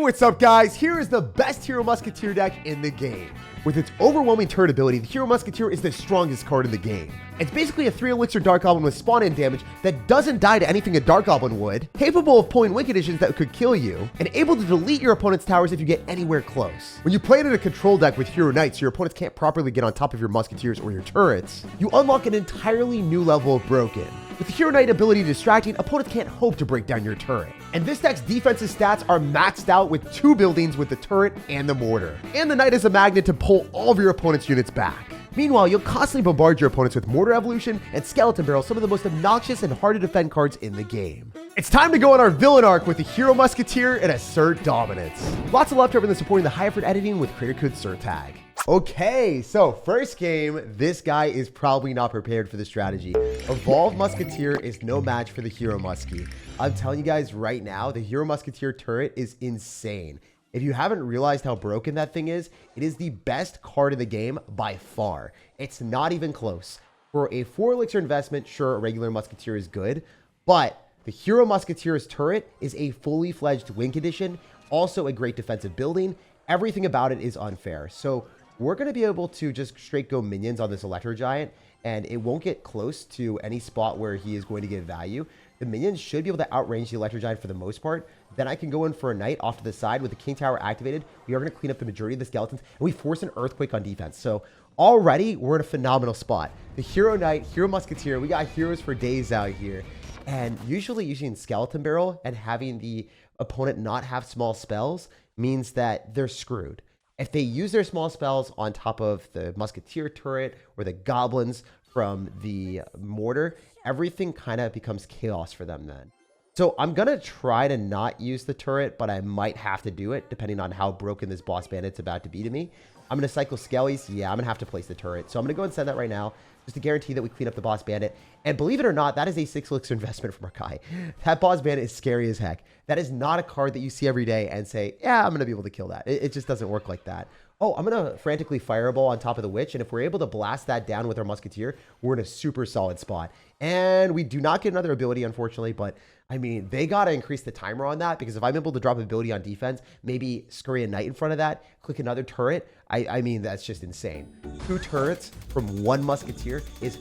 What's up, guys? Here is the best Hero Musketeer deck in the game. With its overwhelming turret ability, the Hero Musketeer is the strongest card in the game. It's basically a 3 Elixir Dark Goblin with spawn-in damage that doesn't die to anything a Dark Goblin would, capable of pulling Wing Conditions that could kill you, and able to delete your opponent's towers if you get anywhere close. When you play it in a control deck with Hero Knights, so your opponents can't properly get on top of your Musketeers or your turrets, you unlock an entirely new level of broken. With the Hero Knight ability distracting, opponents can't hope to break down your turret. And this deck's defensive stats are maxed out with 2 buildings with the turret and the mortar. And the Knight is a magnet to pull all of your opponent's units back. Meanwhile, you'll constantly bombard your opponents with Mortar Evolution and Skeleton Barrel, some of the most obnoxious and hard to defend cards in the game. It's time to go on our villain arc with the Hero Musketeer and Assert Dominance. Lots of leftover than supporting the high effort editing with creator code SirTag. Okay, so first game, this guy is probably not prepared for the strategy. Evolved Musketeer is no match for the Hero Muskie. I'm telling you guys right now, the Hero Musketeer turret is insane. If you haven't realized how broken that thing is, it is the best card in the game by far. It's not even close. For a 4 Elixir investment, sure, a regular Musketeer is good, but the Hero Musketeer's turret is a fully fledged win condition, also a great defensive building. Everything about it is unfair. So we're going to be able to just straight go minions on this Electro Giant, and it won't get close to any spot where he is going to get value. The minions should be able to outrange the Electro Giant for the most part. Then I can go in for a Knight off to the side with the King Tower activated. We are going to clean up the majority of the skeletons, and we force an Earthquake on defense. So already we're in a phenomenal spot. The Hero Knight, Hero Musketeer, we got heroes for days out here. And usually using Skeleton Barrel and having the opponent not have small spells means that they're screwed. If they use their small spells on top of the Musketeer turret or the goblins from the mortar, everything kind of becomes chaos for them then. So I'm going to try to not use the turret, but I might have to do it depending on how broken this boss bandit's about to be to me. I'm going to cycle Skellies. Yeah, I'm going to have to place the turret. So I'm going to go and send that right now just to guarantee that we clean up the boss bandit. And believe it or not, that is a 6 Elixir investment from our guy. That boss bandit is scary as heck. That is not a card that you see every day and say, yeah, I'm going to be able to kill that. It just doesn't work like that. Oh, I'm going to frantically Fireball on top of the Witch. And if we're able to blast that down with our Musketeer, we're in a super solid spot. And we do not get another ability, unfortunately, but I mean, they got to increase the timer on that, because if I'm able to drop ability on defense, maybe scurry a Knight in front of that, click another turret, I mean, that's just insane. 2 turrets from 1 Musketeer is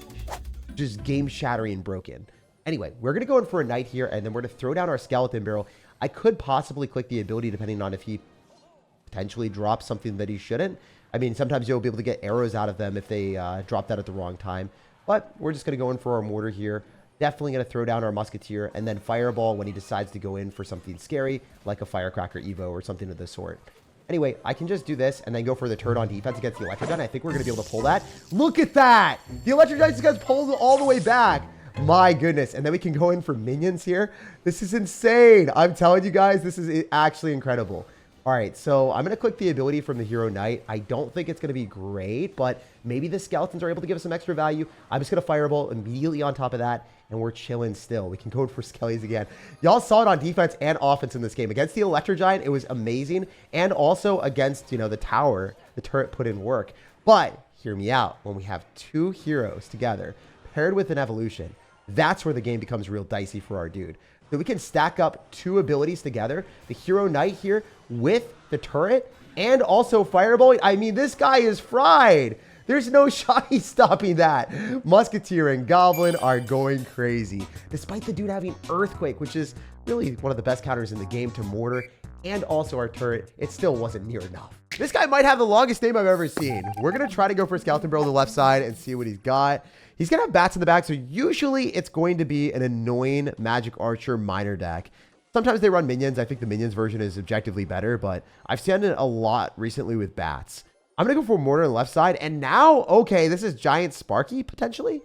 just game-shattering broken. Anyway, we're going to go in for a Knight here, and then we're going to throw down our Skeleton Barrel. I could possibly click the ability depending on if he potentially drops something that he shouldn't. I mean, sometimes you'll be able to get arrows out of them if they drop that at the wrong time. But we're just going to go in for our mortar here. Definitely going to throw down our Musketeer and then Fireball when he decides to go in for something scary, like a Firecracker Evo or something of the sort. Anyway, I can just do this and then go for the turret on defense against the Electro Giant. I think we're going to be able to pull that. Look at that! The Electro Giant just got pulled all the way back. My goodness. And then we can go in for minions here. This is insane. I'm telling you guys, this is actually incredible. All right, so I'm going to click the ability from the Hero Knight. I don't think it's going to be great, but maybe the skeletons are able to give us some extra value. I'm just going to Fireball immediately on top of that, and we're chilling still. We can go for Skellies again. Y'all saw it on defense and offense in this game. Against the Electro Giant, it was amazing, and also against, you know, the tower, the turret put in work. But hear me out. When we have 2 heroes together, paired with an evolution, that's where the game becomes real dicey for our dude. So we can stack up 2 abilities together. The Hero Knight here with the turret and also Fireball. I mean, this guy is fried. There's no shot he's stopping that. Musketeer and Goblin are going crazy. Despite the dude having Earthquake, which is really one of the best counters in the game to Mortar and also our turret, it still wasn't near enough. This guy might have the longest name I've ever seen. We're going to try to go for Skeleton Barrel on the left side and see what he's got. He's going to have bats in the back, so usually it's going to be an annoying Magic Archer minor deck. Sometimes they run minions. I think the minions version is objectively better, but I've seen it a lot recently with bats. I'm going to go for Mortar on the left side, and now, okay, this is Giant Sparky, potentially?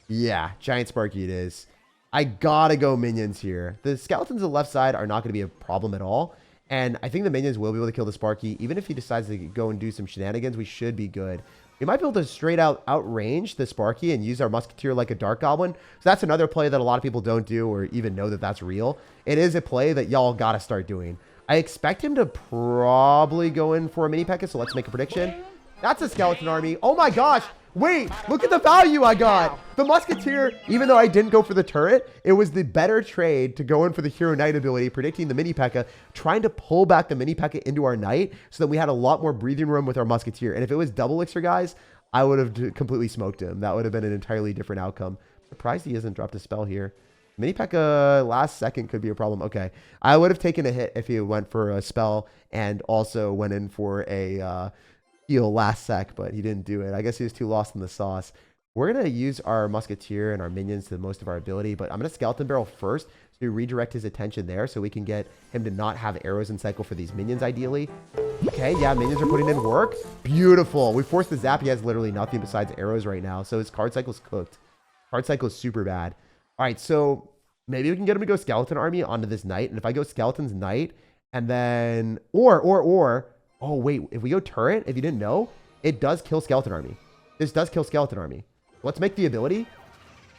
Yeah, Giant Sparky it is. I gotta go minions here. The skeletons on the left side are not going to be a problem at all, and I think the minions will be able to kill the Sparky. Even if he decides to go and do some shenanigans, we should be good. We might be able to straight out outrange the Sparky and use our Musketeer like a Dark Goblin. So that's another play that a lot of people don't do or even know that that's real. It is a play that y'all got to start doing. I expect him to probably go in for a mini P.E.K.K.A, so let's make a prediction. That's a skeleton army. Oh my gosh. Wait, look at the value I got. The Musketeer, even though I didn't go for the turret, it was the better trade to go in for the Hero Knight ability, predicting the Mini P.E.K.K.A., trying to pull back the Mini P.E.K.K.A. into our Knight so that we had a lot more breathing room with our Musketeer. And if it was double elixir, guys, I would have completely smoked him. That would have been an entirely different outcome. Surprised he hasn't dropped a spell here. Mini P.E.K.K.A. last second could be a problem. Okay, I would have taken a hit if he went for a spell and also went in for a heal last sec, but he didn't do it. I guess he was too lost in the sauce. We're going to use our Musketeer and our minions to the most of our ability, but I'm going to Skeleton Barrel first to redirect his attention there so we can get him to not have arrows in cycle for these minions ideally. Okay, yeah, minions are putting in work. Beautiful. We forced the zap. He has literally nothing besides arrows right now, so his card cycle's cooked. Card cycle is super bad. All right, so maybe we can get him to go Skeleton Army onto this Knight, and if I go Skeleton's Knight, and then, oh, wait, if we go Turret, if you didn't know, it does kill Skeleton Army. This does kill Skeleton Army. Let's make the ability.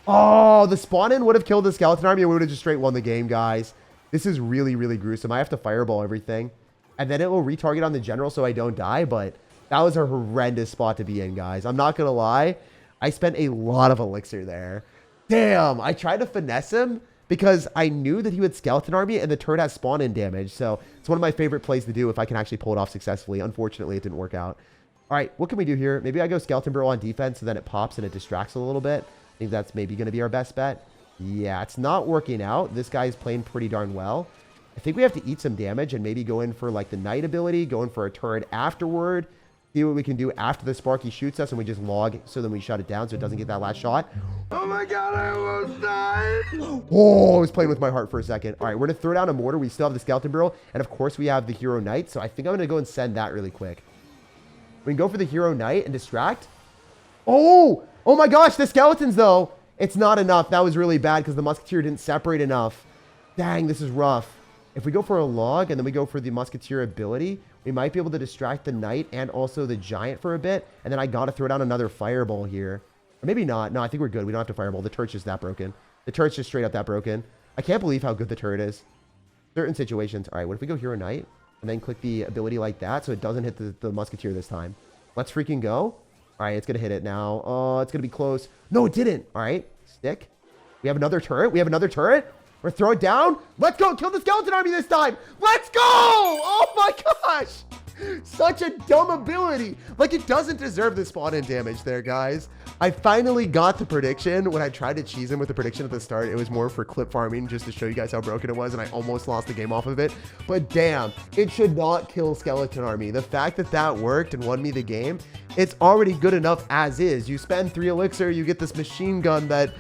Oh, the spawn-in would have killed the Skeleton Army, and we would have just straight won the game, guys. This is really, really gruesome. I have to Fireball everything, and then it will retarget on the General so I don't die, but that was a horrendous spot to be in, guys. I'm not going to lie. I spent a lot of Elixir there. Damn, I tried to finesse him because I knew that he would Skeleton Army and the turret has spawn-in damage. So it's one of my favorite plays to do if I can actually pull it off successfully. Unfortunately, it didn't work out. All right, what can we do here? Maybe I go Skeleton Barrel on defense so then it pops and it distracts a little bit. I think that's maybe going to be our best bet. Yeah, it's not working out. This guy's playing pretty darn well. I think we have to eat some damage and maybe go in for like the Knight ability, go in for a turret afterward. See what we can do after the Sparky shoots us and we just log so then we shut it down so it doesn't get that last shot. Oh my god, I almost died. Oh, I was playing with my heart for a second. All right, we're going to throw down a mortar. We still have the Skeleton Barrel. And of course, we have the Hero Knight. So I think I'm going to go and send that really quick. We can go for the Hero Knight and distract. Oh my gosh, the skeletons though. It's not enough. That was really bad because the Musketeer didn't separate enough. Dang, this is rough. If we go for a log and then we go for the Musketeer ability, we might be able to distract the Knight and also the Giant for a bit. And then I got to throw down another Fireball here. Or maybe not. No, I think we're good. We don't have to Fireball. The turret's just that broken. The turret's just straight up that broken. I can't believe how good the turret is. Certain situations. All right, what if we go Hero Knight and then click the ability like that so it doesn't hit the Musketeer this time? Let's freaking go. All right, it's going to hit it now. Oh, it's going to be close. No, it didn't. All right, stick. We have another turret. We have another turret. We're throw it down. Let's go. Kill the Skeleton Army this time. Let's go. Oh my gosh. Such a dumb ability. Like, it doesn't deserve the spawn-in damage there, guys. I finally got the prediction. When I tried to cheese him with the prediction at the start, it was more for clip farming just to show you guys how broken it was, and I almost lost the game off of it. But damn, it should not kill Skeleton Army. The fact that that worked and won me the game, it's already good enough as is. You spend 3 elixir, you get this machine gun that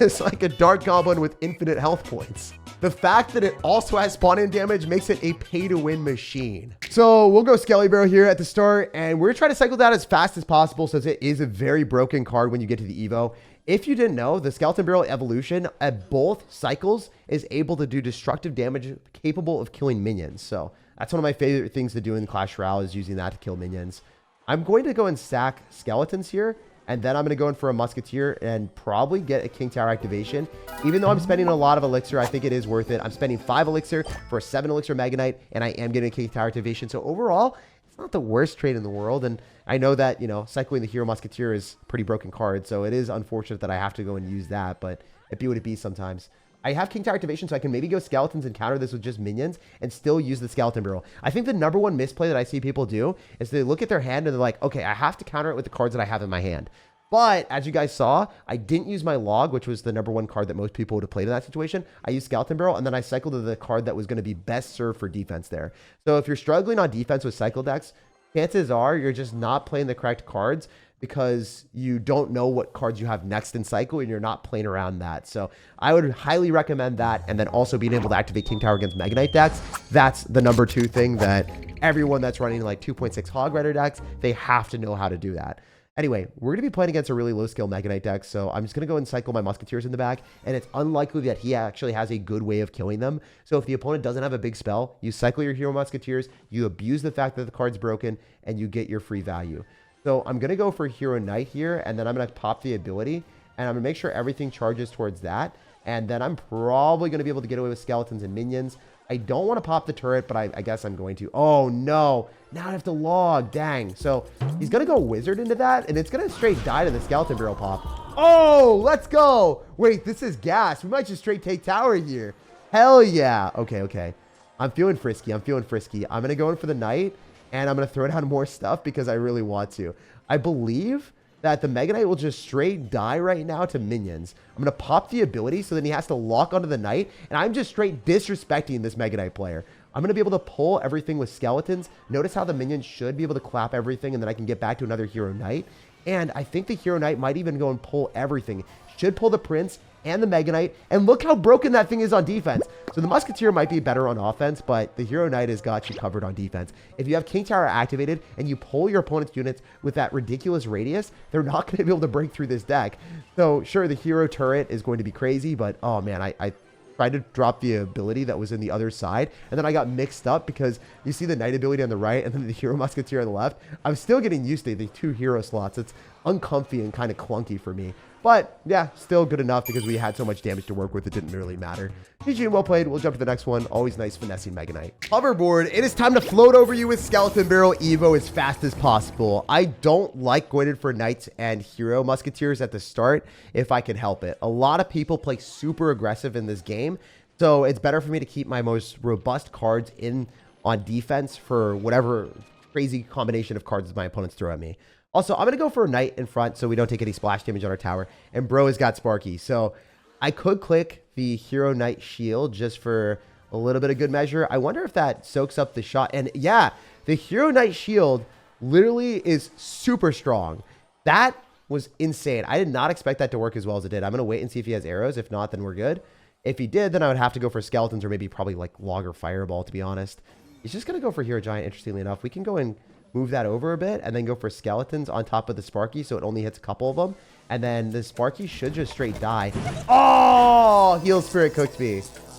is like a Dark Goblin with infinite health points. The fact that it also has spawn-in damage makes it a pay-to-win machine. So we'll go Skelly Barrel here at the start, and we're trying to cycle that as fast as possible since it is a very broken card when you get to the Evo. If you didn't know, the Skeleton Barrel evolution at both cycles is able to do destructive damage capable of killing minions. So that's one of my favorite things to do in Clash Royale is using that to kill minions. I'm going to go and stack skeletons here. And then I'm going to go in for a Musketeer and probably get a King Tower activation. Even though I'm spending a lot of elixir, I think it is worth it. I'm spending 5 elixir for a 7 elixir Mega Knight, and I am getting a King Tower activation. So overall, it's not the worst trade in the world. And I know that, you know, cycling the Hero Musketeer is a pretty broken card. So it is unfortunate that I have to go and use that, but it be what it be sometimes. I have King Tower activation, so I can maybe go skeletons and counter this with just minions and still use the Skeleton Barrel. I think the #1 misplay that I see people do is they look at their hand and they're like, okay, I have to counter it with the cards that I have in my hand. But as you guys saw, I didn't use my log, which was the #1 card that most people would have played in that situation. I used Skeleton Barrel, and then I cycled to the card that was going to be best served for defense there. So if you're struggling on defense with cycle decks, chances are you're just not playing the correct cards because you don't know what cards you have next in cycle and you're not playing around that. So I would highly recommend that. And then also being able to activate King Tower against Mega Knight decks. That's the #2 thing that everyone that's running like 2.6 Hog Rider decks, they have to know how to do that. Anyway, we're going to be playing against a really low skill Mega Knight deck, so I'm just going to go and cycle my Musketeers in the back, and it's unlikely that he actually has a good way of killing them. So if the opponent doesn't have a big spell, you cycle your Hero Musketeers, you abuse the fact that the card's broken, and you get your free value. So I'm going to go for Hero Knight here, and then I'm going to pop the ability, and I'm going to make sure everything charges towards that, and then I'm probably going to be able to get away with skeletons and minions. I don't want to pop the turret, but I guess I'm going to. Oh, no. Now I have to log. Dang. So he's going to go wizard into that, and it's going to straight die to the skeleton barrel pop. Oh, let's go. Wait, this is gas. We might just straight take tower here. Hell yeah. Okay, okay. I'm feeling frisky. I'm feeling frisky. I'm going to go in for the knight, and I'm going to throw down more stuff because I really want to. I believe that the Mega Knight will just straight die right now to minions. I'm going to pop the ability so then he has to lock onto the Knight, and I'm just straight disrespecting this Mega Knight player. I'm going to be able to pull everything with skeletons. Notice how the minions should be able to clap everything, and then I can get back to another Hero Knight. And I think the Hero Knight might even go and pull everything. Should pull the Prince and the Mega Knight, and look how broken that thing is on defense. So the Musketeer might be better on offense, but the Hero Knight has got you covered on defense. If you have King Tower activated and you pull your opponent's units with that ridiculous radius, they're not going to be able to break through this deck. So sure, the Hero Turret is going to be crazy, but oh man, I tried to drop the ability that was in the other side, and then I got mixed up because you see the Knight ability on the right and then the Hero Musketeer on the left. I'm still getting used to the 2 hero slots. It's uncomfy and kind of clunky for me. But yeah, still good enough because we had so much damage to work with, it didn't really matter. GG and well played. We'll jump to the next one. Always nice finessing Mega Knight. Hoverboard, it is time to float over you with Skeleton Barrel Evo as fast as possible. I don't like going in for Knights and Hero Musketeers at the start if I can help it. A lot of people play super aggressive in this game, so it's better for me to keep my most robust cards in on defense for whatever crazy combination of cards my opponents throw at me. Also, I'm going to go for a Knight in front so we don't take any splash damage on our tower. And bro has got Sparky. So I could click the Hero Knight shield just for a little bit of good measure. I wonder if that soaks up the shot. And yeah, the Hero Knight shield literally is super strong. That was insane. I did not expect that to work as well as it did. I'm going to wait and see if he has arrows. If not, then we're good. If he did, then I would have to go for skeletons or maybe probably like log or fireball, to be honest. He's just going to go for Hero Giant, interestingly enough. We can go and move that over a bit and then go for skeletons on top of the Sparky so it only hits a couple of them. And then the Sparky should just straight die. Oh, Heal Spirit cooked me.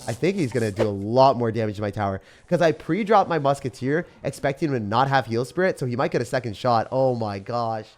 I think he's going to do a lot more damage to my tower because I pre-dropped my Musketeer expecting him to not have Heal Spirit, so he might get a second shot. Oh my gosh.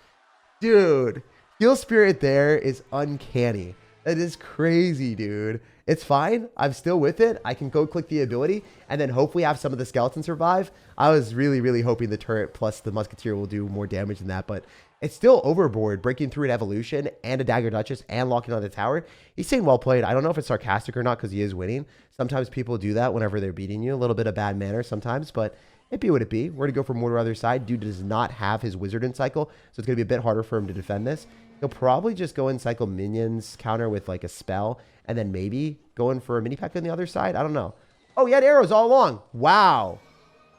Dude, Heal Spirit there is uncanny. That is crazy, dude. It's fine. I'm still with it. I can go click the ability and then hopefully have some of the skeletons survive. I was really, really hoping the turret plus the Musketeer will do more damage than that, but it's still overboard, breaking through an evolution and a Dagger Duchess and locking on the tower. He's saying well played. I don't know if it's sarcastic or not because he is winning. Sometimes people do that whenever they're beating you. A little bit of bad manners sometimes, but it be what it be. We're going to go for mortar other side. Dude does not have his wizard in cycle, so it's going to be a bit harder for him to defend this. He'll probably just go in cycle minions counter with like a spell and then maybe going for a mini pack on the other side. I don't know. Oh, he had arrows all along. Wow.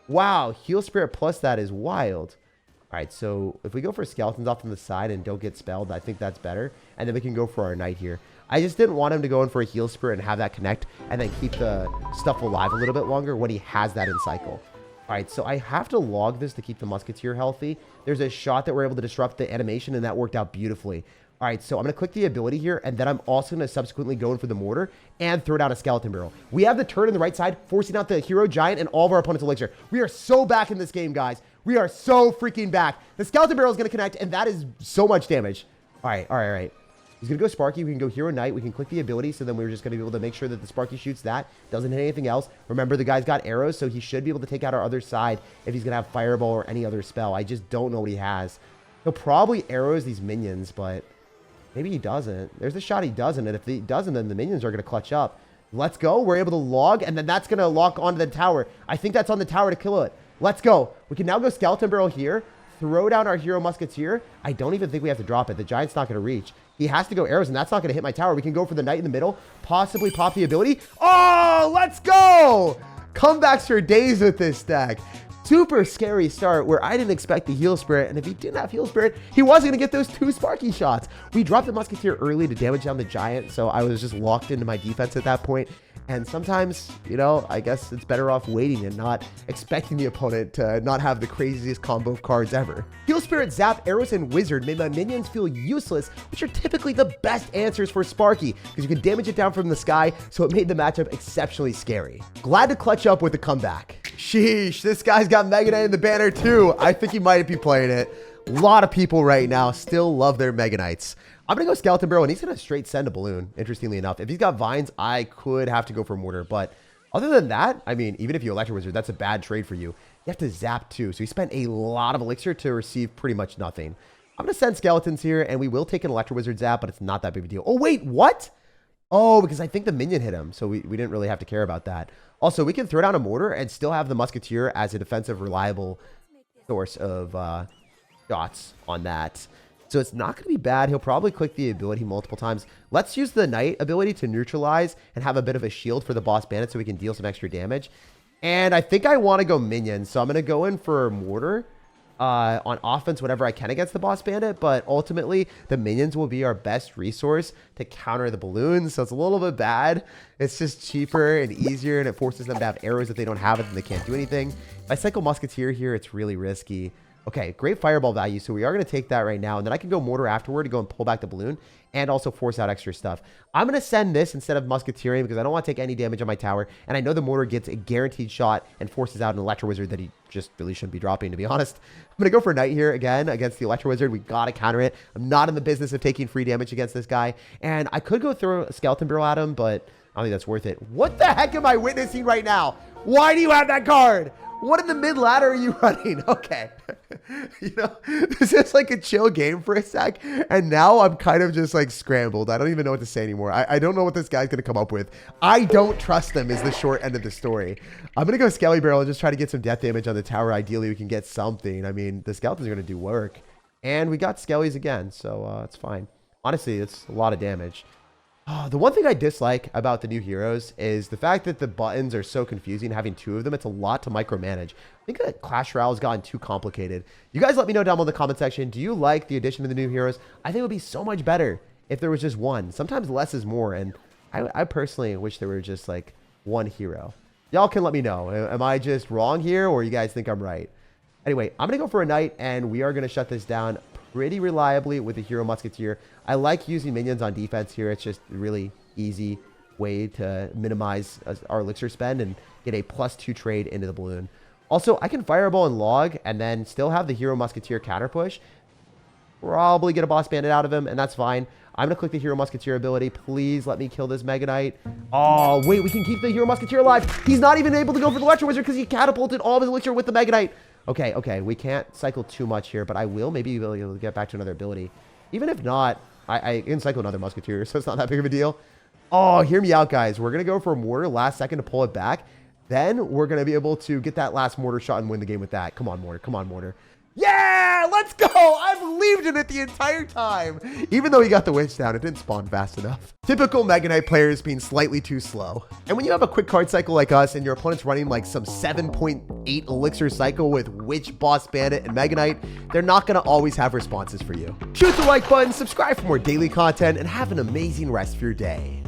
Wow. Heal Spirit plus that is wild. All right. So if we go for skeletons off on the side and don't get spelled, I think that's better. And then we can go for our knight here. I just didn't want him to go in for a Heal Spirit and have that connect and then keep the stuff alive a little bit longer when he has that in cycle. All right, so I have to log this to keep the Musketeer healthy. There's a shot that we're able to disrupt the animation, and that worked out beautifully. All right, so I'm going to click the ability here, and then I'm also going to subsequently go in for the mortar and throw down a skeleton barrel. We have the turret on the right side, forcing out the Hero Giant and all of our opponent's elixir. We are so back in this game, guys. We are so freaking back. The skeleton barrel is going to connect, and that is so much damage. All right, all right, all right. He's going to go Sparky. We can go Hero Knight. We can click the ability, so then we're just going to be able to make sure that the Sparky shoots that. Doesn't hit anything else. Remember, the guy's got arrows, so he should be able to take out our other side if he's going to have Fireball or any other spell. I just don't know what he has. He'll probably arrows these minions, but maybe he doesn't. There's a shot he doesn't, and if he doesn't, then the minions are going to clutch up. Let's go. We're able to log, and then that's going to lock onto the tower. I think that's on the tower to kill it. Let's go. We can now go Skeleton Barrel here, throw down our Hero Musketeer. I don't even think we have to drop it. The Giant's not going to reach. He has to go arrows, and that's not going to hit my tower. We can go for the Knight in the middle, possibly pop the ability. Oh, let's go! Comebacks for days with this deck. Super scary start where I didn't expect the Heal Spirit, and if he didn't have Heal Spirit, he wasn't going to get those 2 Sparky shots. We dropped the Musketeer early to damage down the Giant, so I was just locked into my defense at that point. And sometimes, you know, I guess it's better off waiting and not expecting the opponent to not have the craziest combo of cards ever. Heal Spirit, Zap, Arrows, and Wizard made my minions feel useless, which are typically the best answers for Sparky, because you can damage it down from the sky, so it made the matchup exceptionally scary. Glad to clutch up with the comeback. Sheesh, this guy's got Mega Knight in the banner too. I think he might be playing it. A lot of people right now still love their Mega Knights. I'm going to go Skeleton Barrel, and he's going to straight send a balloon, interestingly enough. If he's got vines, I could have to go for mortar, but Other than that, I mean, even if you Electro Wizard, that's a bad trade for you. You have to zap too. So he spent a lot of elixir to receive pretty much nothing. I'm going to send skeletons here, and we will take an Electro Wizard zap, but it's not that big of a deal. Oh, wait, what? Oh, because I think the minion hit him, so we didn't really have to care about that. Also, we can throw down a mortar and still have the Musketeer as a defensive, reliable source of shots on that. So it's not going to be bad. He'll probably click the ability multiple times. Let's use the Knight ability to neutralize and have a bit of a shield for the boss bandit so we can deal some extra damage. And I think I want to go minion, so I'm going to go in for mortar on offense whenever I can against the boss bandit. But ultimately, the minions will be our best resource to counter the balloons. So it's a little bit bad. It's just cheaper and easier, and it forces them to have arrows. If they don't have it, then they can't do anything. If I cycle Musketeer here, it's really risky. Okay, great fireball value, so we are going to take that right now, and then I can go mortar afterward to go and pull back the balloon and also force out extra stuff. I'm going to send this instead of Musketeering because I don't want to take any damage on my tower, and I know the mortar gets a guaranteed shot and forces out an Electro Wizard that he just really shouldn't be dropping, to be honest. I'm going to go for Knight here again against the Electro Wizard. We got to counter it. I'm not in the business of taking free damage against this guy, and I could go throw a Skeleton Barrel at him, but I don't think that's worth it. What the heck am I witnessing right now? Why do you have that card? What in the mid ladder are you running? Okay. You know, this is like a chill game for a sec. And now I'm kind of just like scrambled. I don't even know what to say anymore. I don't know what this guy's going to come up with. I don't trust them is the short end of the story. I'm going to go Skelly Barrel and just try to get some death damage on the tower. Ideally, we can get something. I mean, the skeletons are going to do work. And we got Skellies again. So it's fine. Honestly, it's a lot of damage. The one thing I dislike about the new heroes is the fact that the buttons are so confusing. Having two of them, it's a lot to micromanage. I think that Clash Royale has gotten too complicated. You guys let me know down below in the comment section. Do you like the addition of the new heroes? I think it would be so much better if there was just one. Sometimes less is more, and I personally wish there were just like one hero. Y'all can let me know. Am I just wrong here, or you guys think I'm right? Anyway, I'm going to go for a Knight, and we are going to shut this down pretty reliably with the Hero Musketeer. I like using minions on defense here. It's just a really easy way to minimize our elixir spend and get a +2 trade into the balloon. Also, I can Fireball and Log and then still have the Hero Musketeer counter push. Probably get a boss bandit out of him, and that's fine. I'm going to click the Hero Musketeer ability. Please let me kill this Mega Knight. Oh, wait, we can keep the Hero Musketeer alive. He's not even able to go for the Electro Wizard because he catapulted all of his elixir with the Mega Knight. Okay, we can't cycle too much here, but I will maybe be able to get back to another ability. Even if not, I can cycle another Musketeer, so it's not that big of a deal. Oh, hear me out, guys. We're going to go for a mortar last second to pull it back. Then we're going to be able to get that last mortar shot and win the game with that. Come on, mortar. Come on, mortar. Yeah, let's go. I believed in it the entire time. Even though he got the witch down, it didn't spawn fast enough. Typical Mega Knight players being slightly too slow. And when you have a quick card cycle like us and your opponent's running like some 7.8 elixir cycle with Witch, Boss Bandit, and Mega Knight, they're not going to always have responses for you. Shoot the like button, subscribe for more daily content, and have an amazing rest of your day.